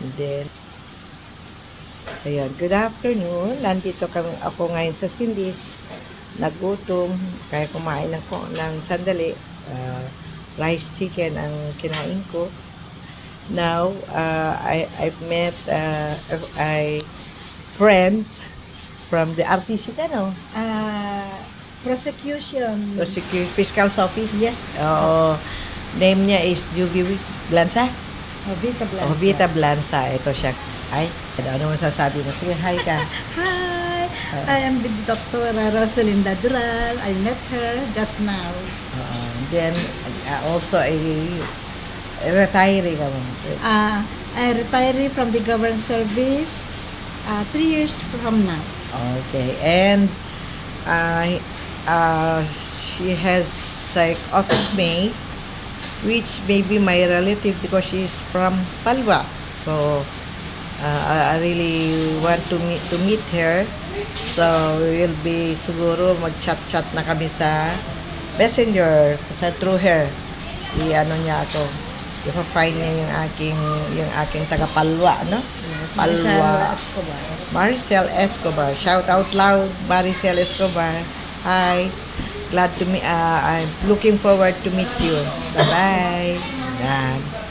And then, ayun, good afternoon. Nandito ako ngayon sa Cindy's. Nagutom, kaya kumain ng sandali. Rice chicken ang kinain ko. Now, I've met a friend from the RTC, Prosecution. Fiscal's Office. Yes. Oo. Name niya is Juvie Blanza. Vita Blanca. Oh, Vita Blanza. Ito siya. Ay, ano masasabi mo? Sige, hi ka. Hi, I am with Dr. Rosalinda Dural. I met her just now. Then, also a retiree ka mo. I retired from the government service 3 years from now. Okay. And, she has like office mate, which may be my relative because she's from Palwa. So, I really want to meet her. So, we will be siguro mag-chat-chat na kami sa Messenger, through her. I-ano niya ako. I-find niya yung aking taga-Palwa, no? Palwa. Maricel Escobar. Shout out loud, Maricel Escobar. Hi. Glad to meet, I'm looking forward to meet you. Bye-bye. Yan.